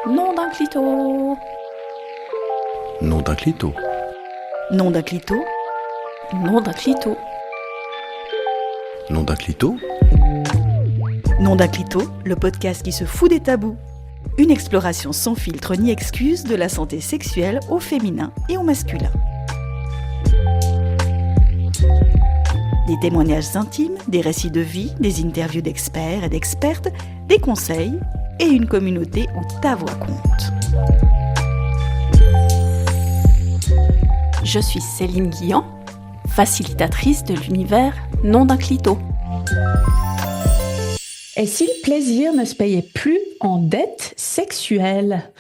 Nom d'un clito. Nom d'un clito. Nom d'un clito. Nom d'un clito. Nom d'un clito. Nom d'un clito, le podcast qui se fout des tabous. Une exploration sans filtre ni excuse de la santé sexuelle au féminin et au masculin. Des témoignages intimes, des récits de vie, des interviews d'experts et d'expertes, des conseils et une communauté où ta voix compte. Je suis Céline Guillan, facilitatrice de l'univers Nom d'un clito. Et si le plaisir ne se payait plus en dette sexuelle?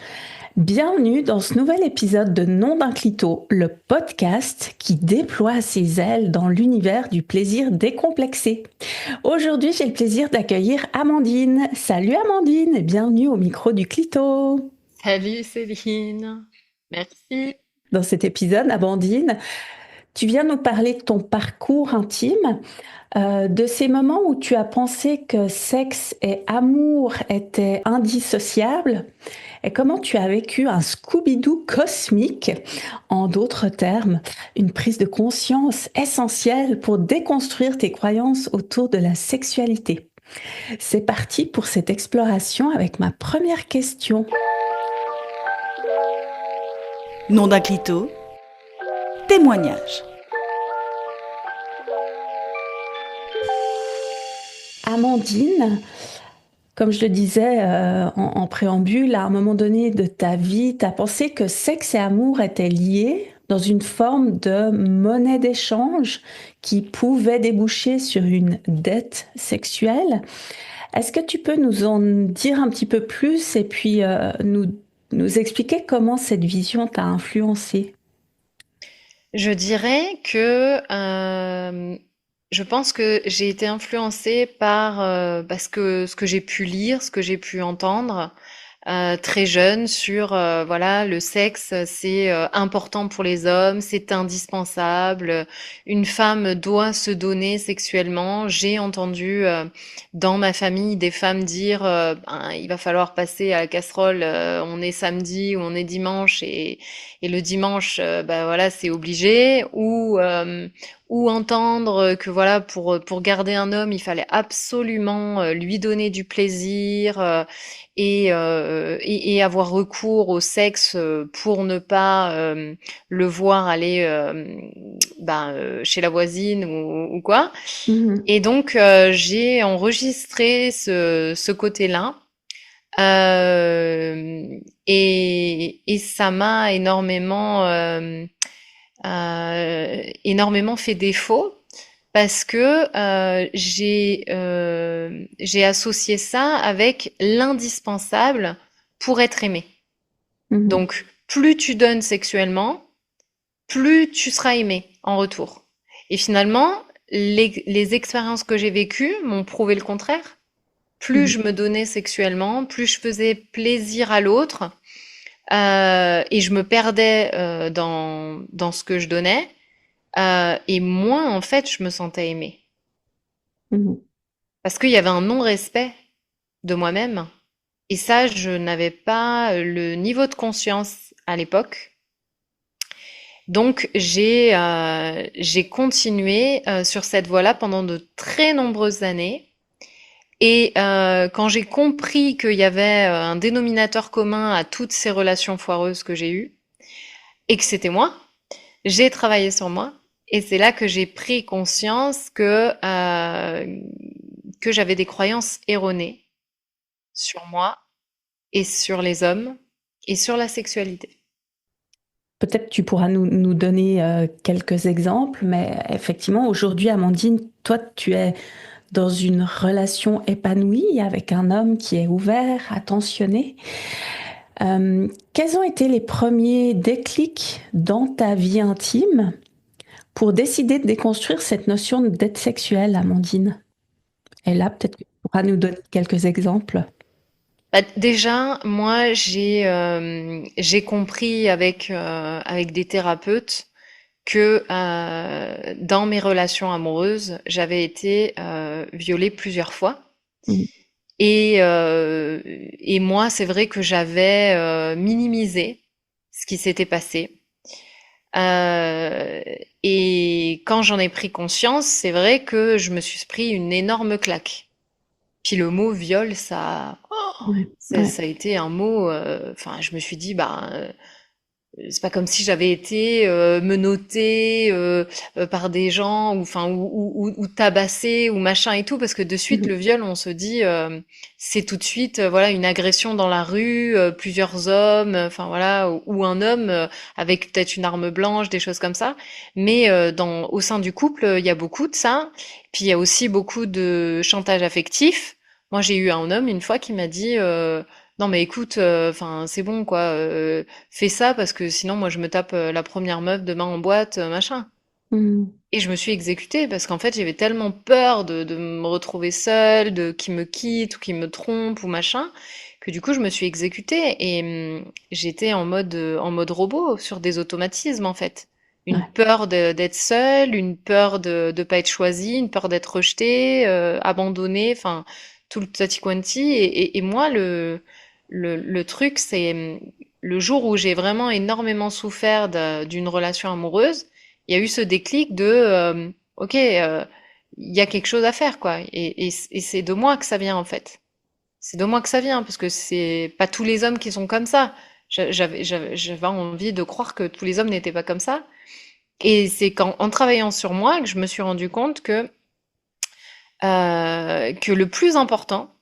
Bienvenue dans ce nouvel épisode de Nom d'un clito, le podcast qui déploie ses ailes dans l'univers du plaisir décomplexé. Aujourd'hui, j'ai le plaisir d'accueillir Amandine. Salut Amandine et bienvenue au micro du clito. Salut Céline, merci. Dans cet épisode, Amandine, tu viens nous parler de ton parcours intime, de ces moments où tu as pensé que sexe et amour étaient indissociables, et comment tu as vécu un Scooby-Doo cosmique, en d'autres termes, une prise de conscience essentielle pour déconstruire tes croyances autour de la sexualité. C'est parti pour cette exploration avec ma première question. Nom d'un clito. Témoignage. Amandine, comme je le disais en préambule, à un moment donné de ta vie, tu as pensé que sexe et amour étaient liés dans une forme de monnaie d'échange qui pouvait déboucher sur une dette sexuelle. Est-ce que tu peux nous en dire un petit peu plus et puis nous expliquer comment cette vision t'a influencé? Je dirais que je pense que j'ai été influencée par ce que j'ai pu lire, ce que j'ai pu entendre très jeune sur voilà, le sexe c'est important pour les hommes, c'est indispensable, une femme doit se donner sexuellement. J'ai entendu dans ma famille des femmes dire ben, il va falloir passer à la casserole, on est samedi ou on est dimanche et le dimanche ben voilà, c'est obligé, ou entendre que voilà, pour garder un homme il fallait absolument lui donner du plaisir et avoir recours au sexe pour ne pas le voir aller chez la voisine ou quoi. Mhm. Et donc j'ai enregistré ce côté-là. Et ça m'a énormément fait défaut parce que j'ai associé ça avec l'indispensable pour être aimé. Mhm. Donc, plus tu donnes sexuellement, plus tu seras aimé en retour. Et finalement, les expériences que j'ai vécues m'ont prouvé le contraire. Plus Mhm. je me donnais sexuellement, plus je faisais plaisir à l'autre, et je me perdais dans ce que je donnais, et moins en fait je me sentais aimée. Mhm. Parce qu'il y avait un non-respect de moi-même. Et ça, je n'avais pas le niveau de conscience à l'époque. Donc, j'ai continué sur cette voie-là pendant de très nombreuses années. Et quand j'ai compris qu'il y avait un dénominateur commun à toutes ces relations foireuses que j'ai eues, et que c'était moi, j'ai travaillé sur moi. Et c'est là que j'ai pris conscience que j'avais des croyances erronées sur moi et sur les hommes et sur la sexualité. Peut-être tu pourras nous donner quelques exemples, mais effectivement, aujourd'hui, Amandine, toi, tu es dans une relation épanouie avec un homme qui est ouvert, attentionné. Quels ont été les premiers déclics dans ta vie intime pour décider de déconstruire cette notion de dette sexuelle, Amandine? Et là, peut-être que tu pourras nous donner quelques exemples. Bah, déjà, moi, j'ai compris avec des thérapeutes que dans mes relations amoureuses, j'avais été violée plusieurs fois. Mhm. Et moi, c'est vrai que j'avais minimisé ce qui s'était passé. Euh, et quand j'en ai pris conscience, c'est vrai que je me suis pris une énorme claque. Puis le mot viol, Ouais, ouais. ça a été un mot. Enfin, je me suis dit, c'est pas comme si j'avais été menottée par des gens ou enfin ou tabassée ou machin et tout parce que de suite le Mhm. viol on se dit c'est tout de suite voilà une agression dans la rue plusieurs hommes enfin voilà ou un homme avec peut-être une arme blanche des choses comme ça mais dans au sein du couple il y a beaucoup de ça puis il y a aussi beaucoup de chantage affectif. Moi j'ai eu un homme une fois qui m'a dit non mais écoute enfin c'est bon quoi fais ça parce que sinon moi je me tape la première meuf demain en boîte, machin. Mhm. Et je me suis exécutée parce qu'en fait j'avais tellement peur de me retrouver seule, de qu'il me quitte ou qu'il me trompe ou machin, que du coup je me suis exécutée et j'étais en mode robot sur des automatismes en fait. Une Ouais. peur d'être seule, une peur de pas être choisie, une peur d'être rejetée, abandonnée, enfin tout le tati quanti. Et moi le truc c'est le jour où j'ai vraiment énormément souffert d'une relation amoureuse, il y a eu ce déclic de ok, il y a quelque chose à faire quoi. Et c'est de moi que ça vient en fait. C'est de moi que ça vient parce que c'est pas tous les hommes qui sont comme ça. J'avais envie de croire que tous les hommes n'étaient pas comme ça. Et c'est en travaillant sur moi que je me suis rendu compte que le plus important,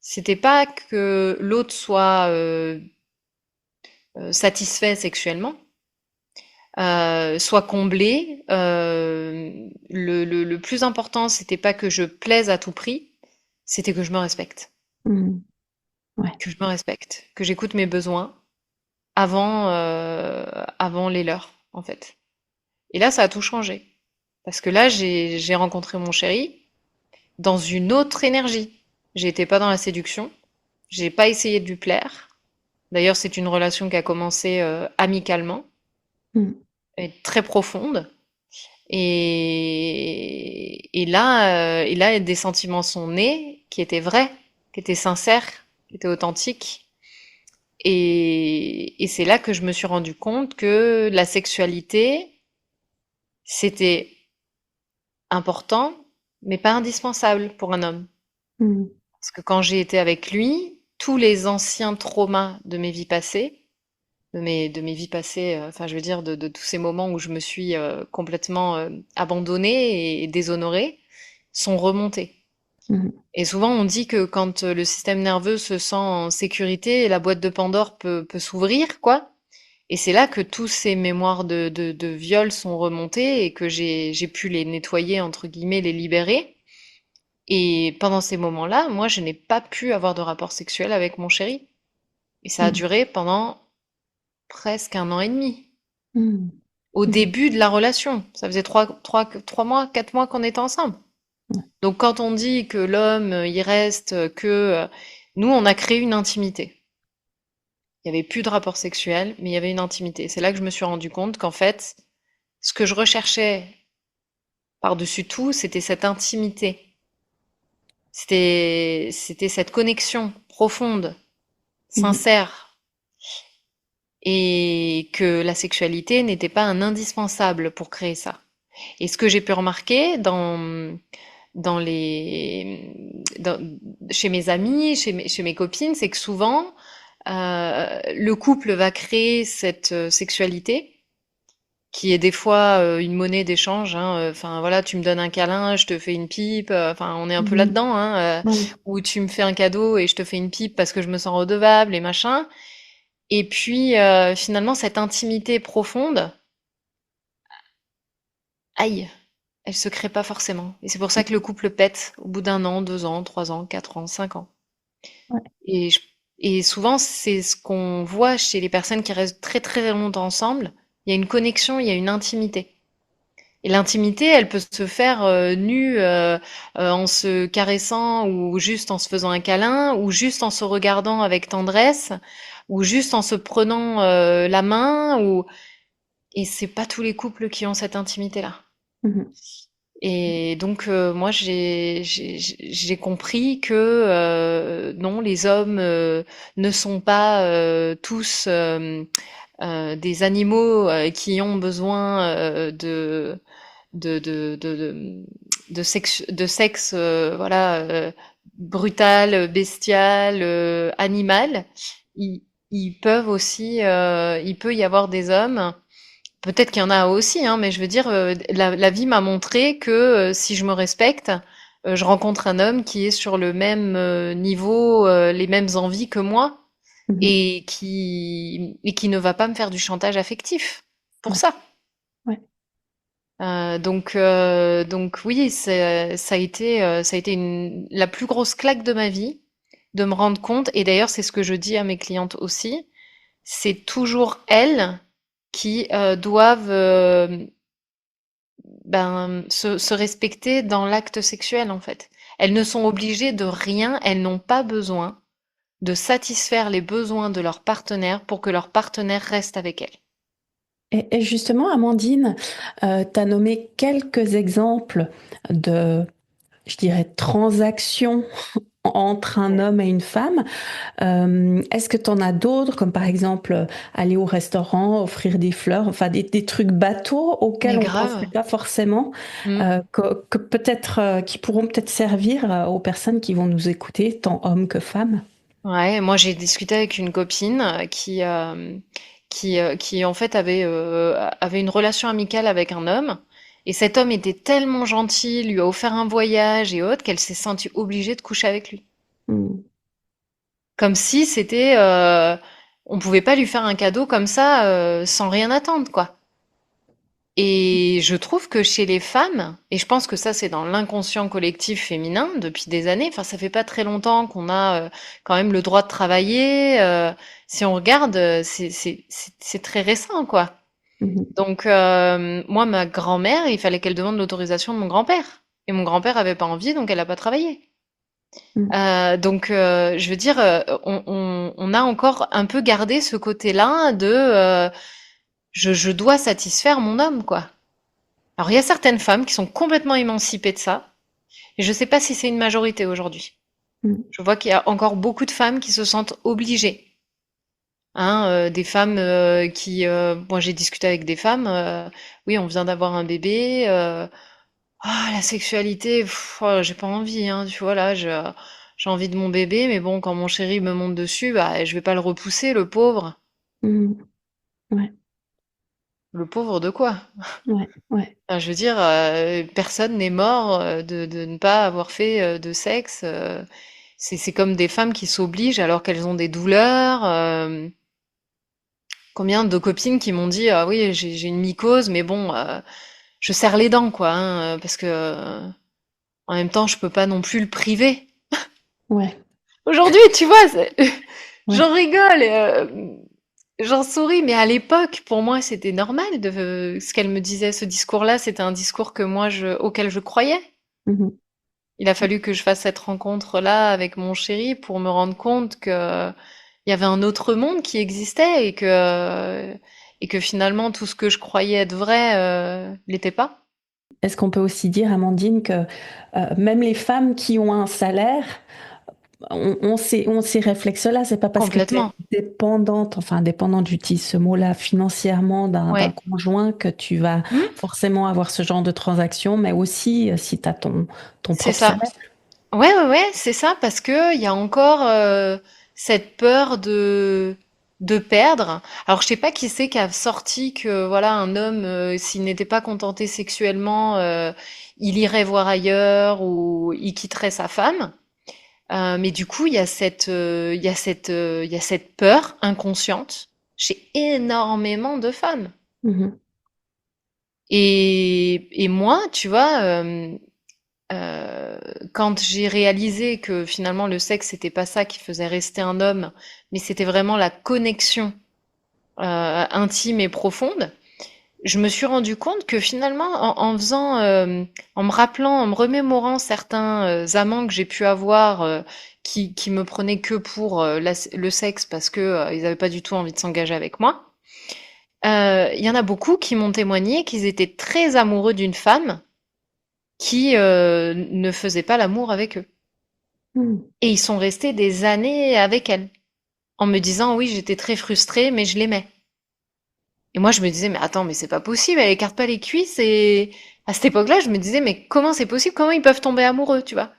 c'était pas que l'autre soit satisfait sexuellement, soit comblé. Le plus important, c'était pas que je plaise à tout prix, c'était que je me respecte. Mhm. Ouais. Que je me respecte, que j'écoute mes besoins avant les leurs, en fait. Et là, ça a tout changé. Parce que là, j'ai rencontré mon chéri dans une autre énergie. J'étais pas dans la séduction. J'ai pas essayé de lui plaire. D'ailleurs, c'est une relation qui a commencé amicalement Mhm. et très profonde. Et là, des sentiments sont nés qui étaient vrais, qui étaient sincères, qui étaient authentiques. Et c'est là que je me suis rendu compte que la sexualité, c'était important, mais pas indispensable pour un homme. Mhm. Parce que quand j'ai été avec lui, tous les anciens traumas de mes vies passées, de mes vies passées, enfin je veux dire de tous ces moments où je me suis complètement abandonnée et déshonorée, sont remontés. Mhm. Et souvent, on dit que quand le système nerveux se sent en sécurité, la boîte de Pandore peut s'ouvrir, quoi. Et c'est là que tous ces mémoires de viol sont remontés et que j'ai pu les nettoyer, entre guillemets, les libérer. Et pendant ces moments-là, moi, je n'ai pas pu avoir de rapport sexuel avec mon chéri. Et ça a Mhm. duré pendant presque un an et demi. Mhm. Au Mhm. début de la relation. Ça faisait 3 mois, 4 mois qu'on était ensemble. Ouais. Donc quand on dit que l'homme, il reste nous, on a créé une intimité. Il y avait plus de rapport sexuel, mais il y avait une intimité. C'est là que je me suis rendu compte qu'en fait, ce que je recherchais par-dessus tout, c'était cette intimité. C'était cette connexion profonde, Mhm. sincère, et que la sexualité n'était pas un indispensable pour créer ça. Et ce que j'ai pu remarquer dans les, dans- chez mes amis, chez mes copines, c'est que souvent, le couple va créer cette sexualité qui est des fois une monnaie d'échange. Hein, enfin voilà, tu me donnes un câlin, je te fais une pipe. Enfin, on est un peu Mhm. là-dedans. Hein, Ouais. ou tu me fais un cadeau et je te fais une pipe parce que je me sens redevable et machin. Et puis finalement, cette intimité profonde, aïe, elle se crée pas forcément. Et c'est pour ça que le couple pète au bout d'un an, 2 ans, 3 ans, 4 ans, 5 ans. Ouais. Et, je- et souvent, c'est ce qu'on voit chez les personnes qui restent très très longtemps ensemble. Il y a une connexion, il y a une intimité. Et l'intimité, elle peut se faire nue en se caressant ou juste en se faisant un câlin ou juste en se regardant avec tendresse ou juste en se prenant la main ou et c'est pas tous les couples qui ont cette intimité-là. Mhm. Et donc moi j'ai compris que non, les hommes ne sont pas tous des animaux qui ont besoin de sexe voilà brutal, bestial, animal. Ils, ils peuvent aussi il peut y avoir des hommes. Peut-être qu'il y en a aussi, hein, mais je veux dire, la vie m'a montré que si je me respecte, je rencontre un homme qui est sur le même niveau, les mêmes envies que moi, Mhm. et qui ne va pas me faire du chantage affectif pour Ouais, ça. ouais. Donc oui, ça a été la plus grosse claque de ma vie de me rendre compte. Et d'ailleurs, c'est ce que je dis à mes clientes aussi. C'est toujours elles qui doivent se respecter dans l'acte sexuel, en fait. Elles ne sont obligées de rien, elles n'ont pas besoin de satisfaire les besoins de leur partenaire pour que leur partenaire reste avec elles. Et justement, Amandine, tu as nommé quelques exemples de, je dirais, transactions entre un homme et une femme. Est-ce que tu en as d'autres, comme par exemple aller au restaurant, offrir des fleurs, enfin des trucs bateaux auxquels Mais on ne penserait grave. pas forcément, Mm. que peut-être, qui pourront peut-être servir aux personnes qui vont nous écouter, tant hommes que femmes? Ouais, moi j'ai discuté avec une copine qui en fait avait une relation amicale avec un homme. Et cet homme était tellement gentil, lui a offert un voyage et autres, qu'elle s'est sentie obligée de coucher avec lui. Hmm. Comme si c'était, on pouvait pas lui faire un cadeau comme ça, sans rien attendre, quoi. Et je trouve que chez les femmes, et je pense que ça c'est dans l'inconscient collectif féminin depuis des années, enfin ça fait pas très longtemps qu'on a quand même le droit de travailler. Si on regarde, c'est très récent, quoi. Mhm. Donc moi ma grand-mère, il fallait qu'elle demande l'autorisation de mon grand-père. Et mon grand-père avait pas envie, donc elle a pas travaillé. Hmm. Donc, je veux dire, on a encore un peu gardé ce côté-là de je dois satisfaire mon homme, quoi. Alors, il y a certaines femmes qui sont complètement émancipées de ça, et je sais pas si c'est une majorité aujourd'hui. Hmm. Je vois qu'il y a encore beaucoup de femmes qui se sentent obligées. Hein, des femmes moi j'ai discuté avec des femmes, oui, on vient d'avoir un bébé, ah, la sexualité, oh, j'ai pas envie, hein, tu vois, là, j'ai envie de mon bébé, mais bon, quand mon chéri me monte dessus, bah, je vais pas le repousser, le pauvre. Hmm. Ouais, Le pauvre de quoi? ouais, ouais. Enfin, je veux dire, personne n'est mort de ne pas avoir fait de sexe. C'est comme des femmes qui s'obligent alors qu'elles ont des douleurs. Combien de copines qui m'ont dit, ah oui, j'ai une mycose, mais bon, je serre les dents, quoi, hein, parce que en même temps, je peux pas non plus le priver. Ouais, Aujourd'hui, tu vois, ouais. j'en rigole, j'en souris, mais à l'époque, pour moi, c'était normal ce qu'elle me disait. Ce discours-là, c'était un discours que auquel je croyais. Mhm. Il a fallu que je fasse cette rencontre-là avec mon chéri pour me rendre compte que il y avait un autre monde qui existait et que finalement, tout ce que je croyais être vrai, l'était pas. Est-ce qu'on peut aussi dire, Amandine, que même les femmes qui ont un salaire, on ces réflexes-là, c'est pas parce que tu es Complètement. dépendante, enfin dépendante, j'utilise ce mot-là, financièrement d'un Ouais. conjoint que tu vas Hmm. forcément avoir ce genre de transaction, mais aussi si tu as ton C'est propre ça. salaire. Ouais, ouais, ouais, c'est ça, parce que il y a encore cette peur de perdre. Alors, je sais pas qui c'est qui a sorti que voilà un homme, s'il n'était pas contenté sexuellement, il irait voir ailleurs ou il quitterait sa femme. Mais du coup, il y a cette peur inconsciente chez énormément de femmes. Mhm. Et moi, tu vois, quand j'ai réalisé que finalement le sexe c'était pas ça qui faisait rester un homme, mais c'était vraiment la connexion intime et profonde, je me suis rendu compte que finalement en me rappelant, en me remémorant certains amants que j'ai pu avoir qui me prenaient que pour le sexe parce que ils avaient pas du tout envie de s'engager avec moi. Il y en a beaucoup qui m'ont témoigné qu'ils étaient très amoureux d'une femme qui ne faisait pas l'amour avec eux. Mhm. Et ils sont restés des années avec elle, en me disant oui, j'étais très frustrée, mais je l'aimais. Et moi, je me disais, mais attends, mais c'est pas possible, elle écarte pas les cuisses. Et à cette époque-là, je me disais, mais comment c'est possible? Comment ils peuvent tomber amoureux, tu vois?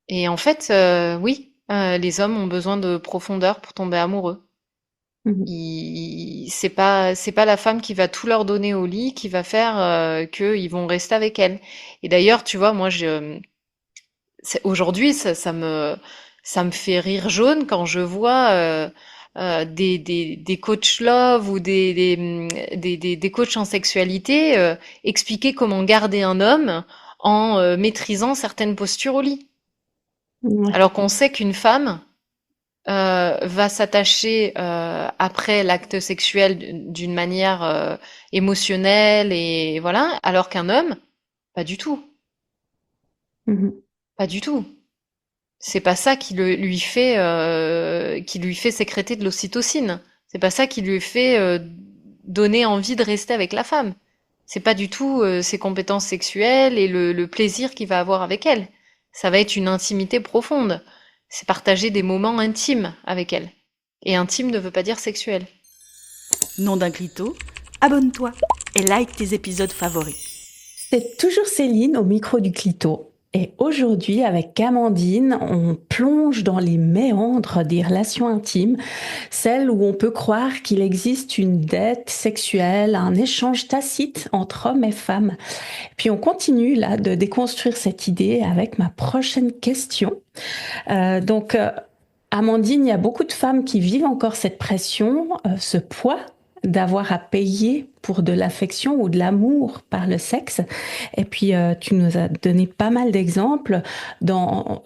Et en fait, oui, les hommes ont besoin de profondeur pour tomber amoureux. Mhm. C'est pas la femme qui va tout leur donner au lit qui va faire qu'ils vont rester avec elle. Et d'ailleurs, tu vois, moi, aujourd'hui, ça me fait rire jaune quand je vois des coachs love ou des coachs en sexualité expliquer comment garder un homme en maîtrisant certaines postures au lit. Ouais. Alors qu'on sait qu'une femme va s'attacher après l'acte sexuel d'une manière émotionnelle et voilà, alors qu'un homme, pas du tout, Mhm. pas du tout. C'est pas ça qui lui fait sécréter de l'ocytocine. C'est pas ça qui lui fait donner envie de rester avec la femme. C'est pas du tout ses compétences sexuelles et le plaisir qu'il va avoir avec elle. Ça va être une intimité profonde. C'est partager des moments intimes avec elle. Et intime ne veut pas dire sexuel. Nom d'un clito, abonne-toi et like tes épisodes favoris. C'est toujours Céline au micro du Clito. Et aujourd'hui, avec Amandine, on plonge dans les méandres des relations intimes, celles où on peut croire qu'il existe une dette sexuelle, un échange tacite entre hommes et femmes. Puis on continue là de déconstruire cette idée avec ma prochaine question. Amandine, il y a beaucoup de femmes qui vivent encore cette pression, ce poids d'avoir à payer pour de l'affection ou de l'amour par le sexe. Et puis, tu nous as donné pas mal d'exemples dans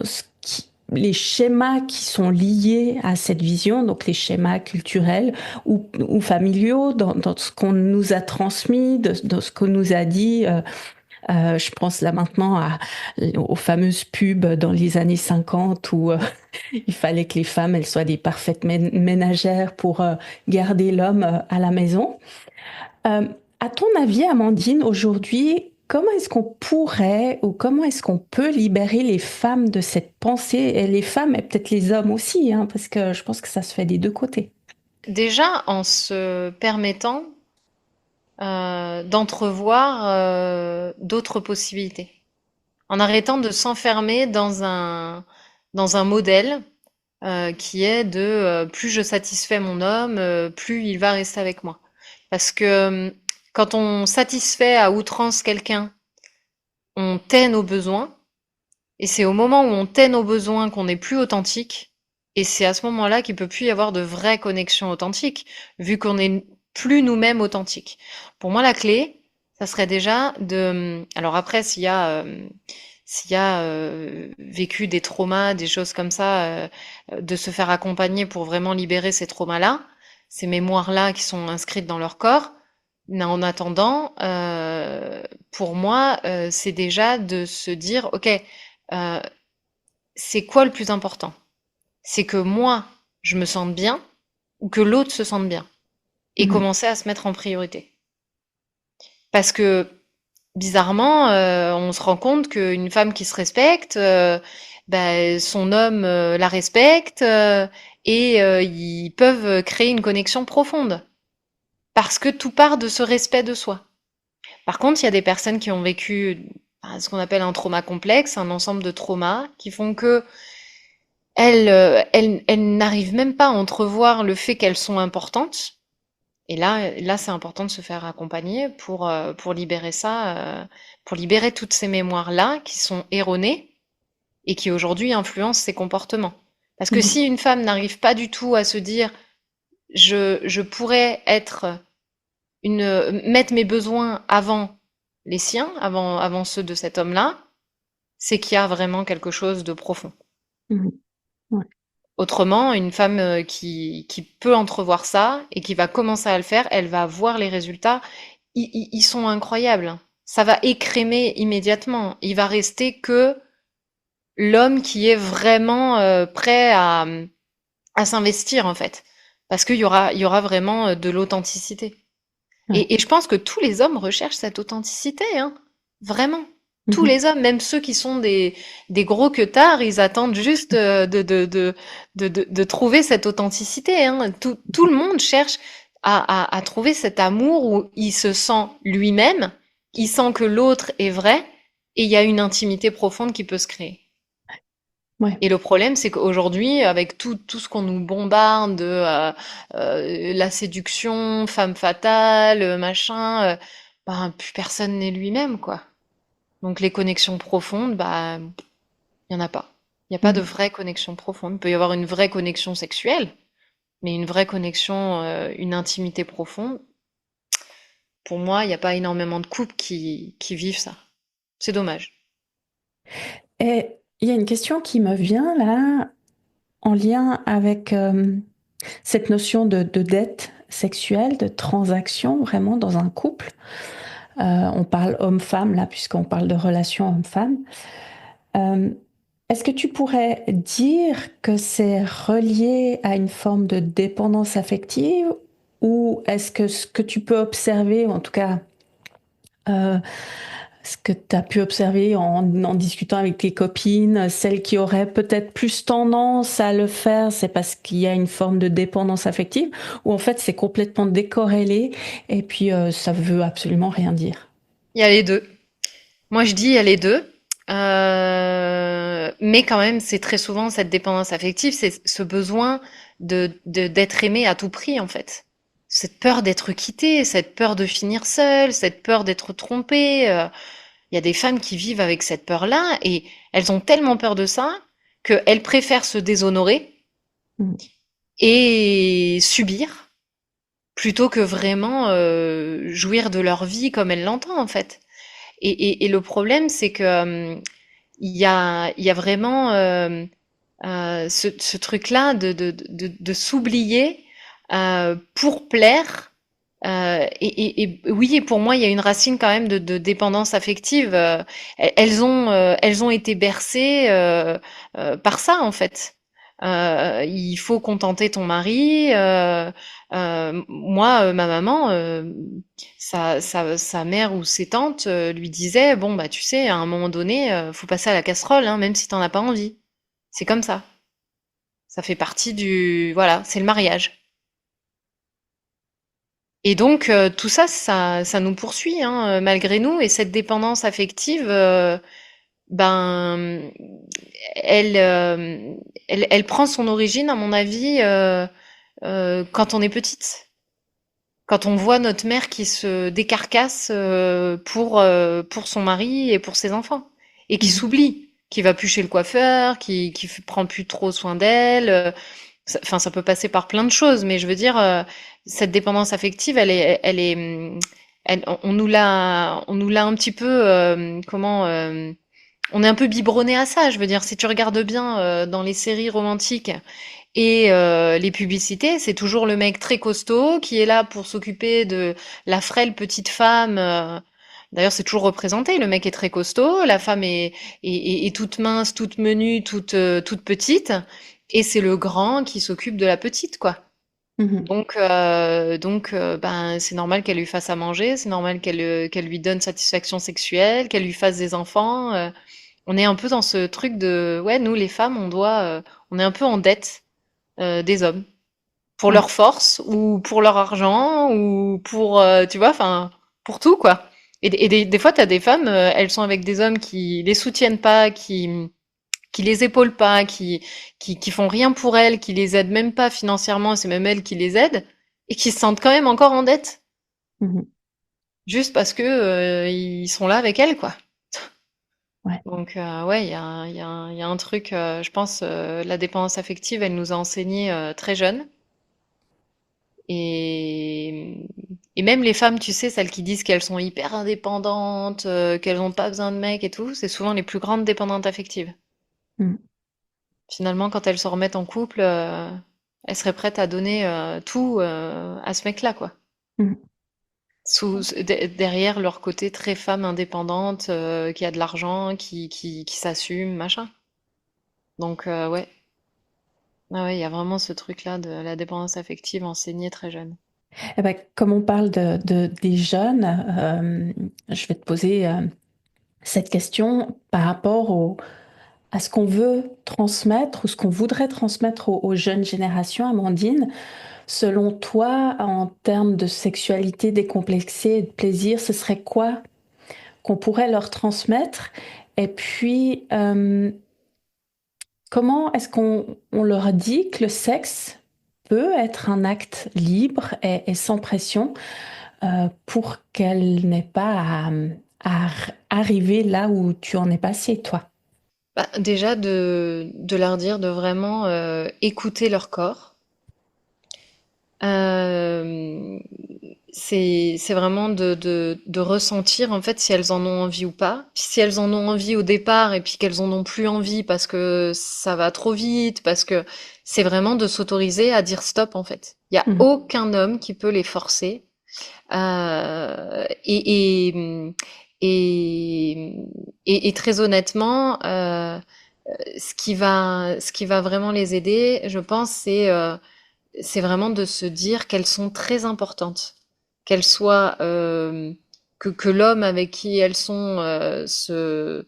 les schémas qui sont liés à cette vision, donc les schémas culturels ou familiaux, dans ce qu'on nous a transmis, dans ce qu'on nous a dit. Je pense là maintenant aux fameuses pubs dans les années 50 où il fallait que les femmes elles soient des parfaites ménagères pour garder l'homme à la maison. À ton avis, Amandine, aujourd'hui, comment est-ce qu'on pourrait ou comment est-ce qu'on peut libérer les femmes de cette pensée, et les femmes et peut-être les hommes aussi, hein, parce que je pense que ça se fait des deux côtés. Déjà, en se permettant d'entrevoir d'autres possibilités. En arrêtant de s'enfermer dans un modèle qui est de plus je satisfais mon homme, plus il va rester avec moi. Parce que quand on satisfait à outrance quelqu'un, on tait nos besoins, et c'est au moment où on tait nos besoins qu'on n'est plus authentique, et c'est à ce moment-là qu'il peut plus y avoir de vraies connexions authentiques, vu qu'on n'est plus nous-mêmes authentiques. Pour moi, la clé, ça serait déjà de... Alors après, s'il y a vécu des traumas, des choses comme ça, de se faire accompagner pour vraiment libérer ces traumas-là, ces mémoires-là qui sont inscrites dans leur corps. Mais en attendant, pour moi, c'est déjà de se dire, ok, euh, c'est quoi le plus important? C'est que moi, je me sente bien ou que l'autre se sente bien et Mhm. commencer à se mettre en priorité. Parce que bizarrement, on se rend compte qu'une femme qui se respecte, ben, son homme la respecte et ils peuvent créer une connexion profonde parce que tout part de ce respect de soi. Par contre, il y a des personnes qui ont vécu ce qu'on appelle un trauma complexe, un ensemble de traumas qui font que elles n'arrivent même pas à entrevoir le fait qu'elles sont importantes. Et là, c'est important de se faire accompagner pour libérer ça, pour libérer toutes ces mémoires-là qui sont erronées et qui aujourd'hui influencent ses comportements. Parce que Mhm. si une femme n'arrive pas du tout à se dire, je pourrais mettre mes besoins avant les siens, avant ceux de cet homme-là, c'est qu'il y a vraiment quelque chose de profond. Mhm. Ouais. Autrement, une femme qui peut entrevoir ça et qui va commencer à le faire, elle va voir les résultats. Ils sont incroyables. Ça va écrémer immédiatement. Il va rester que l'homme qui est vraiment prêt à s'investir, en fait. Parce qu'il y aura vraiment de l'authenticité. Ouais. Et je pense que tous les hommes recherchent cette authenticité, hein. Vraiment. Tous Mhm. les hommes, même ceux qui sont des gros queutards, ils attendent juste de trouver cette authenticité, hein. Tout le monde cherche à trouver cet amour où il se sent lui-même, il sent que l'autre est vrai, et il y a une intimité profonde qui peut se créer. Ouais. Et le problème, c'est qu'aujourd'hui, avec tout ce qu'on nous bombarde de la séduction, femme fatale, machin, ben, plus personne n'est lui-même, quoi. Donc les connexions profondes, bah, il y en a pas. Il n'y a pas de Mhm. vraie connexion profonde. Il peut y avoir une vraie connexion sexuelle, mais une vraie connexion, une intimité profonde, pour moi, il n'y a pas énormément de couples qui vivent ça. C'est dommage. Et il y a une question qui me vient là, en lien avec cette notion de dette sexuelle, de transaction vraiment dans un couple. On parle homme-femme là, puisqu'on parle de relation homme-femme. Euh, Est-ce que tu pourrais dire que c'est relié à une forme de dépendance affective ou est-ce que ce que tu peux observer, ou en tout cas euh, ce que tu as pu observer en discutant avec tes copines, celles qui auraient peut-être plus tendance à le faire, c'est parce qu'il y a une forme de dépendance affective ou en fait c'est complètement décorrélé et puis ça veut absolument rien dire? Il y a les deux. Moi, je dis il y a les deux. Mais quand même, c'est très souvent cette dépendance affective, c'est ce besoin d'être aimé à tout prix, en fait. Cette peur d'être quitté, cette peur de finir seule, cette peur d'être trompée. Il y a des femmes qui vivent avec cette peur-là et elles ont tellement peur de ça qu'elles préfèrent se déshonorer Mm. et subir plutôt que vraiment jouir de leur vie comme elles l'entendent, en fait. Et le problème, c'est que il y a vraiment ce truc-là de s'oublier pour plaire. Et oui, et pour moi, il y a une racine quand même de dépendance affective. Elles ont été bercées par ça, en fait. Il faut contenter ton mari. Moi, ma maman, sa mère ou ses tantes lui disaient, bon, bah, tu sais, à un moment donné, faut passer à la casserole, hein, même si t'en as pas envie. C'est comme ça. Ça fait partie du, voilà, c'est le mariage. Et donc, tout ça, ça nous poursuit, hein, malgré nous. Et cette dépendance affective, ben, elle, elle prend son origine, à mon avis, quand on est petite. Quand on voit notre mère qui se décarcasse pour son mari et pour ses enfants, et qui Mm. s'oublie, qui va plus chez le coiffeur, qui prend plus trop soin d'elle. Enfin, ça peut passer par plein de choses, mais je veux dire, cette dépendance affective, on nous l'a un petit peu, on est un peu biberonné à ça. Je veux dire, si tu regardes bien dans les séries romantiques et les publicités, c'est toujours le mec très costaud qui est là pour s'occuper de la frêle petite femme. D'ailleurs, c'est toujours représenté. Le mec est très costaud, la femme est toute mince, toute menue, toute petite, et c'est le grand qui s'occupe de la petite, quoi. Mhm. Ben, c'est normal qu'elle lui fasse à manger, c'est normal qu'elle lui donne satisfaction sexuelle, qu'elle lui fasse des enfants. On est un peu dans ce truc de, ouais, nous les femmes, on est un peu en dette des hommes pour Ouais. leur force ou pour leur argent ou pour, tu vois, enfin, pour tout, quoi. Et des fois, t'as des femmes, elles sont avec des hommes qui les soutiennent pas, qui les épaulent pas, qui font rien pour elles, qui les aident même pas financièrement, c'est même elles qui les aident, et qui se sentent quand même encore en dette, Mhm. juste parce que ils sont là avec elles, quoi. Ouais. Donc ouais, il y a un truc, je pense, la dépendance affective, elle nous a enseigné très jeunes. Et, et même les femmes, tu sais, celles qui disent qu'elles sont hyper indépendantes, qu'elles n'ont pas besoin de mecs et tout, c'est souvent les plus grandes dépendantes affectives. Mm. Finalement, quand elles se remettent en couple, elles seraient prêtes à donner tout à ce mec-là, quoi. Mm. Derrière leur côté très femme indépendante, qui a de l'argent, qui s'assume, machin. Donc, ouais. Ah ouais, il y a vraiment ce truc-là de la dépendance affective enseignée très jeune. Eh ben, comme on parle des jeunes, je vais te poser cette question par rapport à ce qu'on veut transmettre ou ce qu'on voudrait transmettre aux jeunes générations, Amandine. Selon toi, en termes de sexualité décomplexée et de plaisir, ce serait quoi qu'on pourrait leur transmettre? Et puis, comment est-ce qu'on leur dit que le sexe peut être un acte libre et sans pression pour qu'elle n'ait pas à arriver là où tu en es passé, toi? Bah, déjà de leur dire de vraiment écouter leur corps. Euh, c'est vraiment de ressentir en fait si elles en ont envie ou pas. Puis si elles en ont envie au départ et puis qu'elles en ont plus envie parce que ça va trop vite, parce que c'est vraiment de s'autoriser à dire stop en fait. Il y a Mhm. aucun homme qui peut les forcer. Euh, et, et, et, et très honnêtement, ce qui va vraiment les aider, je pense, c'est vraiment de se dire qu'elles sont très importantes, qu'elles soient que l'homme avec qui elles sont le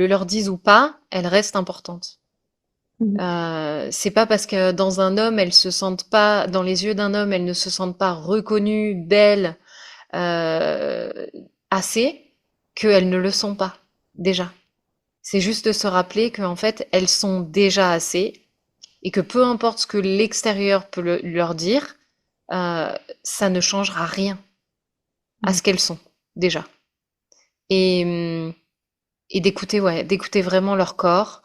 leur dise ou pas, elles restent importantes. Mhm. C'est pas parce que dans un homme, elles se sentent pas, dans les yeux d'un homme, elles ne se sentent pas reconnues, belles, euh, assez, qu'elles ne le sont pas, déjà. C'est juste de se rappeler qu'en fait, elles sont déjà assez, et que peu importe ce que l'extérieur peut leur dire, euh, ça ne changera rien à Mhm. ce qu'elles sont, déjà. Et, et d'écouter, ouais, d'écouter vraiment leur corps.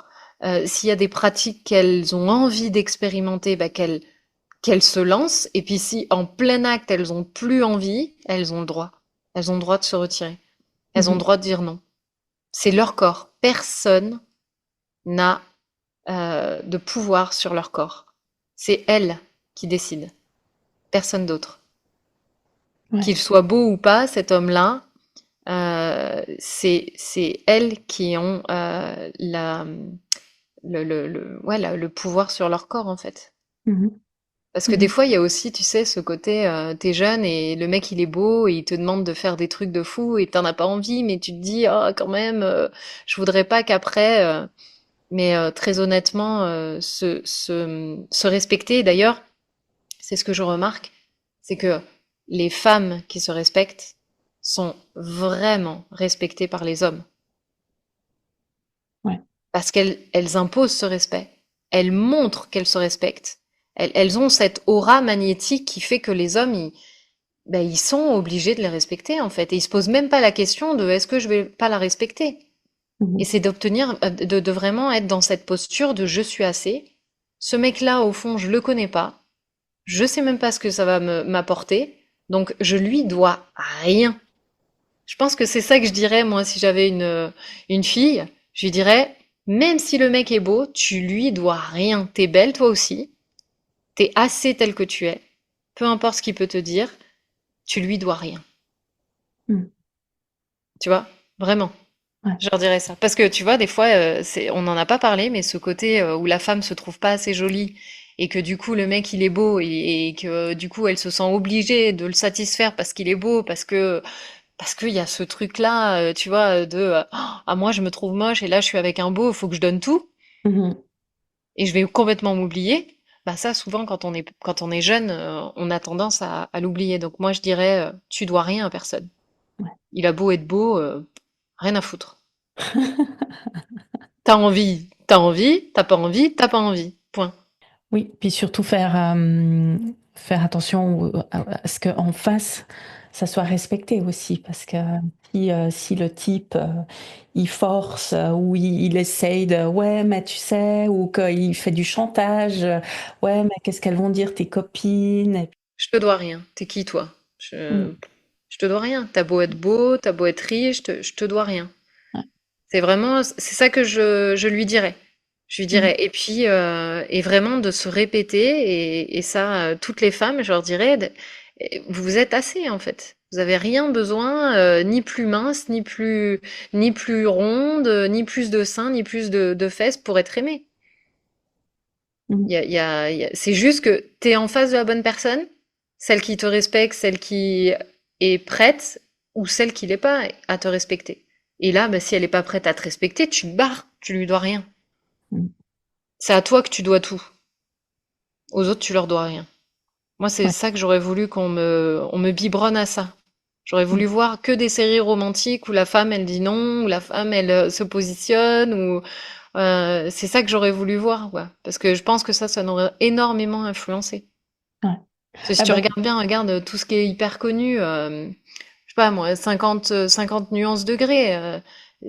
S'il y a des pratiques qu'elles ont envie d'expérimenter, bah, qu'elles se lancent. Et puis si en plein acte, elles ont plus envie, elles ont le droit. Elles ont le droit de se retirer. Elles ont le Mhm. droit de dire non. C'est leur corps. Personne n'a de pouvoir sur leur corps. C'est elles qui décident, personne d'autre. Ouais. Qu'il soit beau ou pas, cet homme-là, c'est elles qui ont ouais, le pouvoir sur leur corps en fait. Mhm. Parce que des Mhm. fois, il y a aussi, tu sais, ce côté, t'es jeune et le mec il est beau et il te demande de faire des trucs de fou et t'en as pas envie, mais tu te dis, oh, quand même, je voudrais pas qu'après. Mais très honnêtement, se respecter. D'ailleurs, c'est ce que je remarque, c'est que les femmes qui se respectent sont vraiment respectées par les hommes. Ouais. Parce qu'elles imposent ce respect. Elles montrent qu'elles se respectent. Elles ont cette aura magnétique qui fait que les hommes, ben, ils sont obligés de les respecter, en fait. Et ils se posent même pas la question de est-ce que je vais pas la respecter. Et Mhm. c'est d'obtenir, de vraiment être dans cette posture de je suis assez. Ce mec-là, au fond, je le connais pas. Je sais même pas ce que ça va m'apporter. Donc, je lui dois rien. Je pense que c'est ça que je dirais, moi, si j'avais une fille. Je lui dirais, même si le mec est beau, tu lui dois rien. T'es belle, toi aussi. T'es assez tel que tu es. Peu importe ce qu'il peut te dire, tu lui dois rien. Mhm. Tu vois? Vraiment. Ouais. Je leur dirais ça. Parce que tu vois, des fois, on n'en a pas parlé, mais ce côté où la femme se trouve pas assez jolie et que du coup le mec il est beau et que du coup elle se sent obligée de le satisfaire parce qu'il est beau, parce qu'il y a ce truc-là, tu vois, de ah moi je me trouve moche et là je suis avec un beau, il faut que je donne tout Mhm. et je vais complètement m'oublier. Bah ça, souvent quand on est jeune, on a tendance à l'oublier. Donc moi je dirais, tu dois rien à personne. Ouais. Il a beau être beau, rien à foutre. T'as envie, t'as pas envie. Point. Oui, puis surtout faire attention à ce qu'en face, ça soit respecté aussi, parce que si le type, il force ou il essaye de, ouais, mais tu sais, ou qu'il fait du chantage, ouais, mais qu'est-ce qu'elles vont dire tes copines? Je te dois rien. T'es qui, toi? Mm. Je te dois rien. T'as beau être beau, t'as beau être riche, je te dois rien. Ouais. C'est vraiment, c'est ça que je lui dirais. Je lui Mm. dirais. Et puis, et vraiment de se répéter, et ça, toutes les femmes, je leur dirais, vous êtes assez, en fait. Vous avez rien besoin, ni plus mince, ni plus ronde, ni plus de seins, ni plus de fesses pour être aimée. Mm. C'est juste que tu es en face de la bonne personne, celle qui te respecte, celle qui est prête, ou celle qui l'est pas à te respecter. Et là, bah, si elle est pas prête à te respecter, tu te barres, tu lui dois rien. Mm. C'est à toi que tu dois tout. Aux autres, tu leur dois rien. Moi, c'est Ouais. ça que j'aurais voulu on me biberonne à ça. J'aurais Mm. voulu voir que des séries romantiques où la femme, elle dit non, où la femme, elle se positionne, ou c'est ça que j'aurais voulu voir, quoi. Parce que je pense que ça m'aurait énormément influencé. Ouais. Parce que si Ah tu bah, regardes bien, regarde tout ce qui est hyper connu, je sais pas moi, 50 nuances degrés.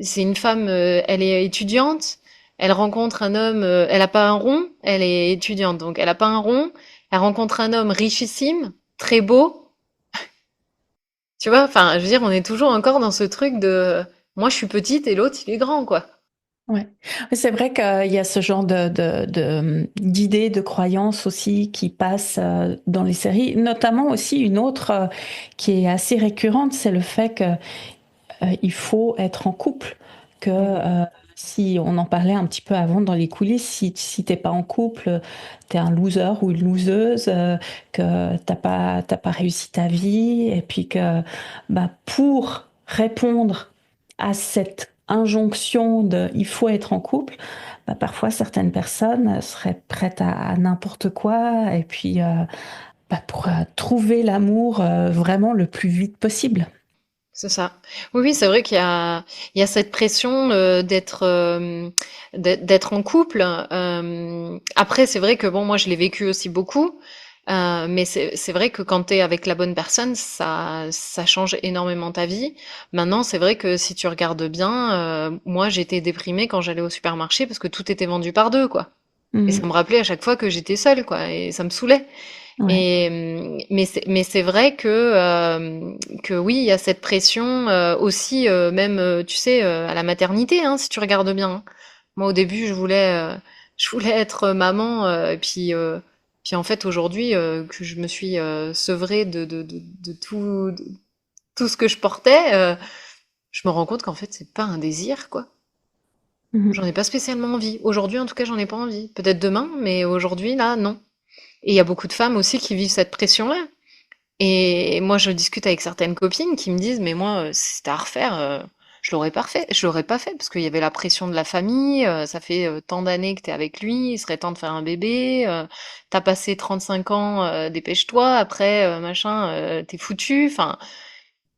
C'est une femme, elle est étudiante, elle rencontre un homme, elle a pas un rond, elle est étudiante, donc elle a pas un rond, elle rencontre un homme richissime, très beau, tu vois, enfin, je veux dire, on est toujours encore dans ce truc de moi je suis petite et l'autre il est grand, quoi. ouais. C'est vrai qu'il y a ce genre d'idées, de croyances aussi qui passent dans les séries, notamment aussi une autre qui est assez récurrente, c'est le fait que il faut être en couple, que Mhm. si on en parlait un petit peu avant dans les coulisses, si t'es pas en couple, t'es un loser ou une loseuse, que t'as pas réussi ta vie, et puis que bah, pour répondre à cette injonction de il faut être en couple, bah, parfois certaines personnes seraient prêtes à n'importe quoi, et puis bah, pour trouver l'amour vraiment le plus vite possible. C'est ça. Oui, oui, c'est vrai il y a cette pression d'être en couple. Après, c'est vrai que bon, moi, je l'ai vécu aussi beaucoup. Mais c'est vrai que quand t'es avec la bonne personne, ça change énormément ta vie. Maintenant, c'est vrai que si tu regardes bien, moi, j'étais déprimée quand j'allais au supermarché parce que tout était vendu par deux, quoi. Et ça Mhm. me rappelait à chaque fois que j'étais seule, quoi. Et ça me saoulait. Ouais. Et mais c'est vrai que oui, il y a cette pression aussi, même tu sais à la maternité, hein, si tu regardes bien. Hein. Moi, au début, je voulais être maman, et puis en fait aujourd'hui que je me suis sevrée de tout ce que je portais, je me rends compte qu'en fait c'est pas un désir, quoi. J'en Mhm. ai pas spécialement envie. Aujourd'hui, en tout cas, j'en ai pas envie. Peut-être demain, mais aujourd'hui, là, non. Et il y a beaucoup de femmes aussi qui vivent cette pression-là. Et moi, je discute avec certaines copines qui me disent, mais moi, si c'était à refaire, je l'aurais pas refait. Je l'aurais pas fait parce qu'il y avait la pression de la famille. Ça fait tant d'années que t'es avec lui, il serait temps de faire un bébé. T'as passé 35 ans, dépêche-toi. Après, machin, t'es foutu. Enfin,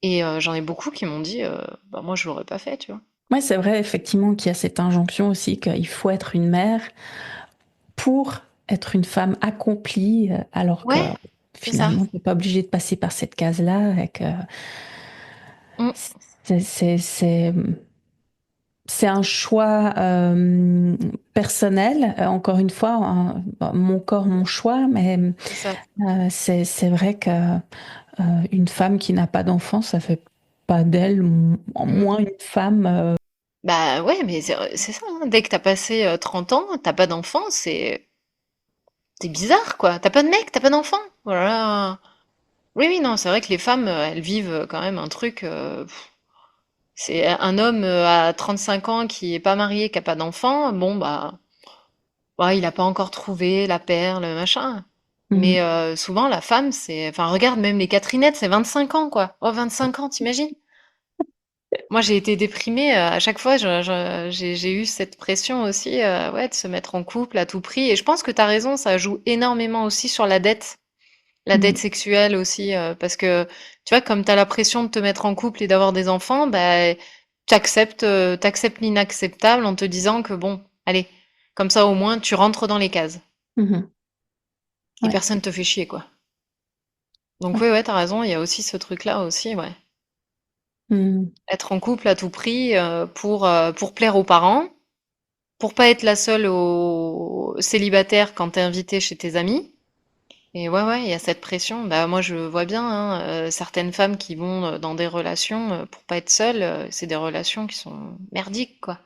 et j'en ai beaucoup qui m'ont dit, bah moi, je l'aurais pas fait, tu vois. Ouais, c'est vrai effectivement qu'il y a cette injonction aussi qu'il faut être une mère pour être une femme accomplie, alors que Ouais, c'est ça. finalement, t'es pas obligé de passer par cette case-là et que Mm, c'est, c'est, c'est, c'est un choix personnel. Encore une fois, hein, bon, mon corps, mon choix, mais c'est ça. c'est vrai que une femme qui n'a pas d'enfant, ça fait pas d'elle Mm. moins une femme. Bah ouais, mais c'est ça. Hein. Dès que t'as passé 30 ans, t'as pas d'enfant, c'est bizarre, quoi. T'as pas de mec, t'as pas d'enfant. Voilà. Oui, oui, non, c'est vrai que les femmes, elles vivent quand même un truc. C'est un homme à 35 ans qui est pas marié, qui a pas d'enfant. Bon, bah, ouais, il a pas encore trouvé la perle, machin. Mhm. Mais souvent, la femme, c'est. Enfin, regarde, même les Catherinettes, c'est 25 ans, quoi. Oh, 25 ans, t'imagines? Moi, j'ai été déprimée à chaque fois. J'ai eu cette pression aussi, ouais, de se mettre en couple à tout prix. Et je pense que t'as raison, ça joue énormément aussi sur la dette. La dette Mhm. sexuelle aussi, parce que tu vois, comme tu as la pression de te mettre en couple et d'avoir des enfants, bah, t'acceptes l'inacceptable en te disant que bon, allez, comme ça au moins tu rentres dans les cases Mhm. et Ouais. personne te fait chier, quoi. Donc Ouais. oui, ouais, t'as raison, il y a aussi ce truc-là aussi, ouais. Mhm. Être en couple à tout prix pour plaire aux parents, pour pas être la seule célibataire quand t'es invité chez tes amis. Et ouais, ouais, il y a cette pression. Bah, moi, je vois bien, hein, certaines femmes qui vont dans des relations pour pas être seules, c'est des relations qui sont merdiques, quoi.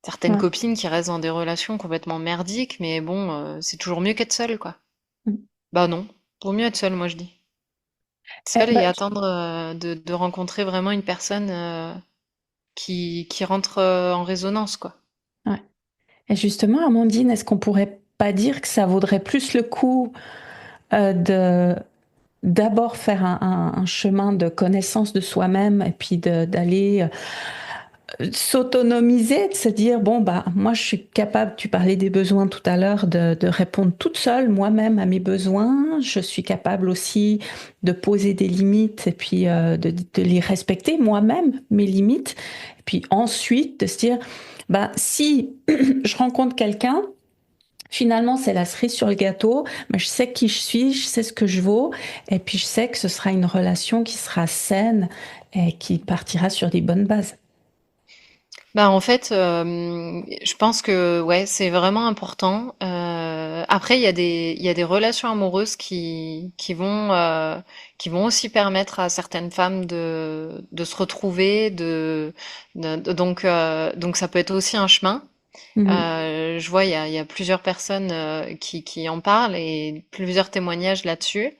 Certaines Ouais. copines qui restent dans des relations complètement merdiques, mais bon, c'est toujours mieux qu'être seule, quoi. Mhm. Bah non, vaut mieux être seule, moi je dis. Eh Seule et ben, attendre de rencontrer vraiment une personne qui rentre en résonance, quoi. ouais. Et justement, Amandine, est-ce qu'on pourrait pas dire que ça vaudrait plus le coup de d'abord faire un chemin de connaissance de soi-même et puis d'aller s'autonomiser, de se dire, bon, bah, moi, je suis capable, tu parlais des besoins tout à l'heure, de répondre toute seule moi-même à mes besoins. Je suis capable aussi de poser des limites et puis de les respecter moi-même, mes limites. Et puis ensuite, de se dire, bah, si je rencontre quelqu'un, finalement, c'est la cerise sur le gâteau, mais je sais qui je suis, je sais ce que je vaux, et puis je sais que ce sera une relation qui sera saine et qui partira sur des bonnes bases. Bah, en fait, je pense que ouais, c'est vraiment important. Après, il y a des relations amoureuses qui vont aussi permettre à certaines femmes de se retrouver, donc ça peut être aussi un chemin. Mhm. Je vois, il y a plusieurs personnes qui en parlent et plusieurs témoignages là-dessus.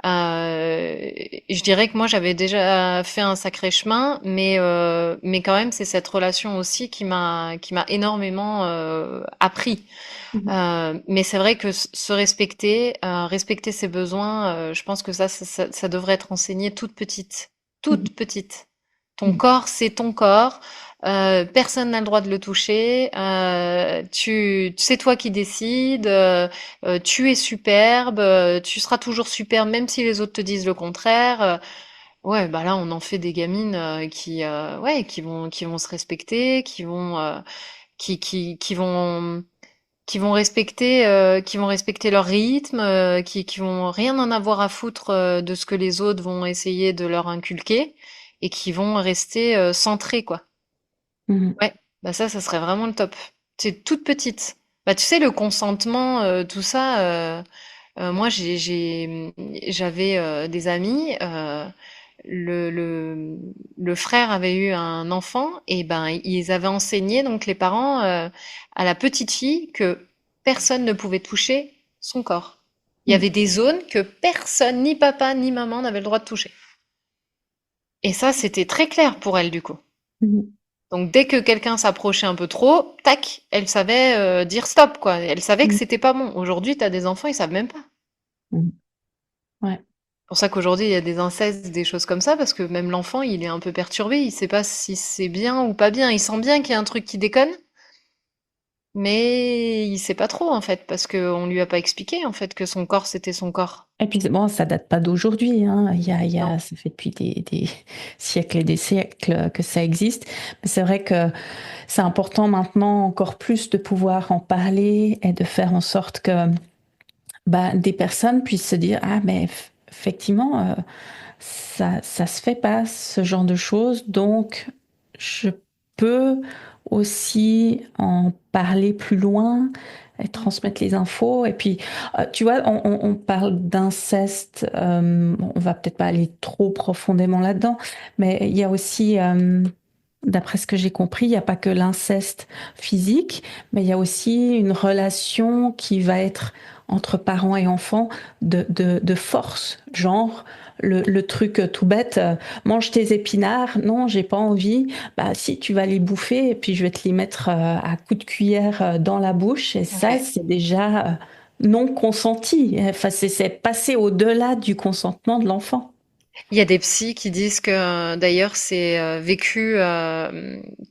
Je dirais que moi j'avais déjà fait un sacré chemin, mais quand même c'est cette relation aussi qui m'a énormément appris. Mhm. Mais c'est vrai que se respecter, respecter ses besoins, je pense que ça devrait être enseigné toute petite, toute Mhm. petite. Ton corps, c'est ton corps. Personne n'a le droit de le toucher. C'est toi qui décides. Tu es superbe. Tu seras toujours superbe, même si les autres te disent le contraire. Ouais, bah là, on en fait des gamines ouais, qui vont se respecter, qui vont qui vont respecter leur rythme, qui vont rien en avoir à foutre de ce que les autres vont essayer de leur inculquer et qui vont rester centrés, quoi. Mhm. Ouais, bah ça serait vraiment le top. C'est toute petite. Bah tu sais, le consentement, tout ça, moi j'avais des amis, le frère avait eu un enfant et ben ils avaient enseigné donc les parents à la petite fille que personne ne pouvait toucher son corps. Il y avait Mhm. des zones que personne, ni papa ni maman, n'avait le droit de toucher. Et ça, c'était très clair pour elle du coup. Mhm. Donc dès que quelqu'un s'approchait un peu trop, tac, elle savait dire stop quoi. Elle savait que Mhm. c'était pas bon. Aujourd'hui, t'as des enfants, ils savent même pas. Mhm. Ouais. C'est pour ça qu'aujourd'hui, il y a des incestes, des choses comme ça, parce que même l'enfant, il est un peu perturbé, il sait pas si c'est bien ou pas bien. Il sent bien qu'il y a un truc qui déconne, mais il sait pas trop en fait, parce qu'on lui a pas expliqué en fait que son corps c'était son corps. Et puis bon, ça date pas d'aujourd'hui, hein. Non. Ça fait depuis des siècles et des siècles que ça existe. Mais c'est vrai que c'est important maintenant encore plus de pouvoir en parler et de faire en sorte que bah, des personnes puissent se dire, ah mais effectivement, ça se fait pas ce genre de choses, donc je peux aussi en parler plus loin et transmettre les infos. Et puis, tu vois, on parle d'inceste, on va peut-être pas aller trop profondément là-dedans, mais il y a aussi, d'après ce que j'ai compris, il n'y a pas que l'inceste physique, mais il y a aussi une relation qui va être entre parents et enfants de force, genre le truc tout bête, mange tes épinards, non, j'ai pas envie, bah si tu vas les bouffer et puis je vais te les mettre à coups de cuillère dans la bouche et ça Ouais. c'est déjà non consenti, enfin c'est passer au-delà du consentement de l'enfant. Il y a des psys qui disent que d'ailleurs c'est vécu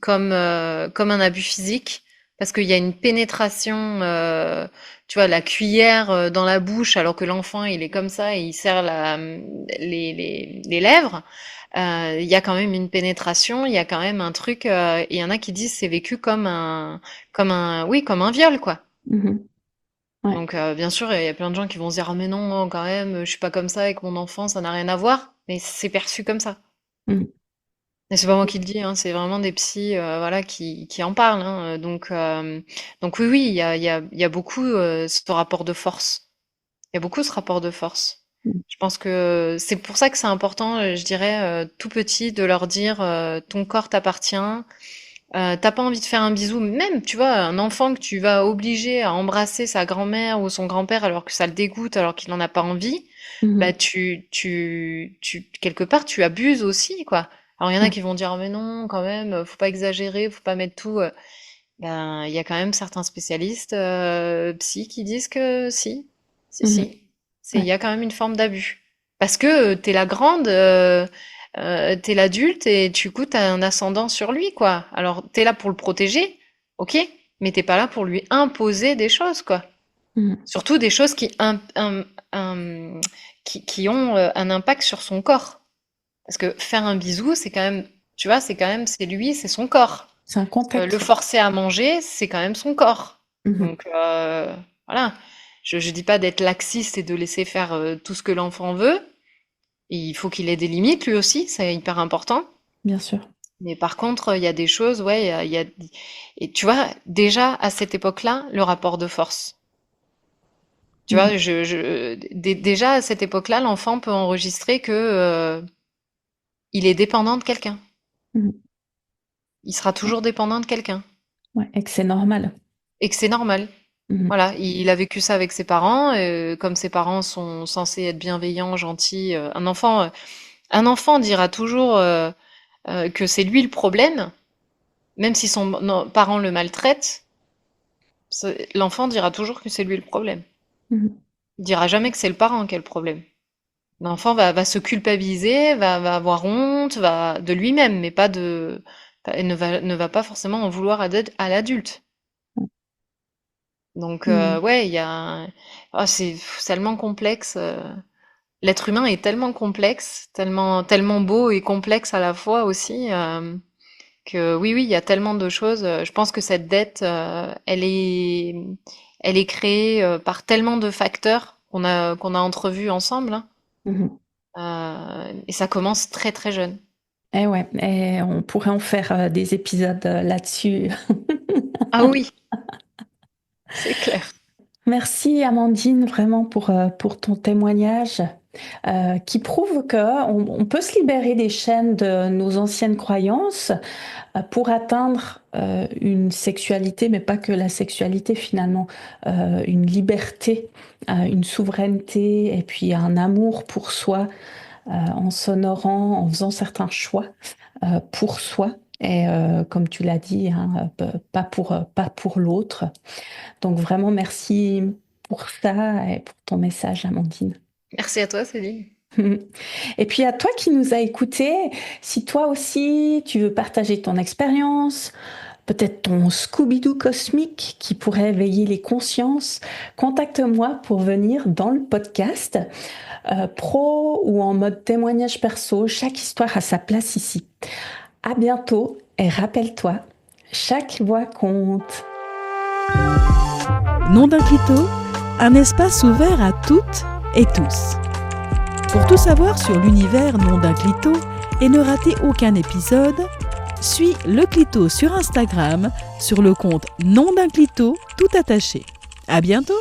comme un abus physique parce qu'il y a une pénétration, tu vois, la cuillère dans la bouche alors que l'enfant il est comme ça et il serre les lèvres. Il y a quand même une pénétration, il y a quand même un truc. Il y en a qui disent c'est vécu oui, comme un viol quoi. Mhm. Ouais. Donc bien sûr, il y a plein de gens qui vont se dire: «Ah mais non, quand même, je suis pas comme ça avec mon enfant, ça n'a rien à voir». Mais c'est perçu comme ça. Mhm. Et c'est pas moi qui le dis, hein, c'est vraiment des psys, voilà, qui en parlent, hein. Donc oui, oui, il y a beaucoup ce rapport de force. Il y a beaucoup ce rapport de force. Je pense que c'est pour ça que c'est important, je dirais, tout petit, de leur dire ton corps t'appartient. T'as pas envie de faire un bisou, même, tu vois, un enfant que tu vas obliger à embrasser sa grand-mère ou son grand-père alors que ça le dégoûte, alors qu'il n'en a pas envie, bah Mhm. quelque part, tu abuses aussi, quoi. Alors il y en a Ouais. qui vont dire, mais non, quand même, faut pas exagérer, faut pas mettre tout. Ben, il y a quand même certains spécialistes psy qui disent que si, si, Mhm. si, il y Ouais. a quand même une forme d'abus. Parce que t'es la grande, t'es l'adulte et du coup, t'as un ascendant sur lui, quoi. Alors, t'es là pour le protéger, ok, mais t'es pas là pour lui imposer des choses, quoi. Mhm. Surtout des choses qui ont un impact sur son corps. Parce que faire un bisou, c'est quand même, tu vois, c'est lui, c'est son corps. C'est un Le contact. forcer à manger, c'est quand même son corps. Mhm. Donc voilà, je dis pas d'être laxiste et de laisser faire tout ce que l'enfant veut. Il faut qu'il ait des limites lui aussi, c'est hyper important. Bien sûr. Mais par contre, il y a des choses, ouais, et tu vois, déjà à cette époque-là, le rapport de force. Tu Mhm. vois, déjà à cette époque-là, l'enfant peut enregistrer que il est dépendant de quelqu'un. Mhm. Il sera toujours dépendant de quelqu'un. Ouais, et que c'est normal. Et que c'est normal. Mhm. Voilà, il a vécu ça avec ses parents, comme ses parents sont censés être bienveillants, gentils, un enfant dira toujours que c'est lui le problème, même si son parent le maltraite, l'enfant dira toujours que c'est lui le problème. Mhm. Il dira jamais que c'est le parent qui a le problème. L'enfant va se culpabiliser, va avoir honte, de lui-même, mais et ne va pas forcément en vouloir à l'adulte. Donc, Mhm. ouais, c'est tellement complexe. L'être humain est tellement complexe, tellement, tellement beau et complexe à la fois aussi, que oui, oui, il y a tellement de choses. Je pense que cette dette, elle est créée par tellement de facteurs qu'on a entrevus ensemble, hein. Mhm. Et ça commence très très jeune. Eh ouais, et on pourrait en faire des épisodes là-dessus. Ah oui, c'est clair. Merci Amandine vraiment pour ton témoignage qui prouve qu'on peut se libérer des chaînes de nos anciennes croyances pour atteindre une sexualité, mais pas que la sexualité finalement, une liberté, une souveraineté et puis un amour pour soi en s'honorant, en faisant certains choix pour soi. Et comme tu l'as dit, hein, pas pour l'autre. Donc vraiment, merci pour ça et pour ton message, Amandine. Merci à toi, Céline. Et puis à toi qui nous as écoutés, si toi aussi tu veux partager ton expérience, peut-être ton Scooby-Doo cosmique qui pourrait éveiller les consciences, contacte-moi pour venir dans le podcast, pro ou en mode témoignage perso. Chaque histoire a sa place ici. À bientôt et rappelle-toi, chaque voix compte. Nom d'un clito, un espace ouvert à toutes et tous. Pour tout savoir sur l'univers Nom d'un clito et ne rater aucun épisode, suis le clito sur Instagram sur le compte Nom d'un clito tout attaché. À bientôt!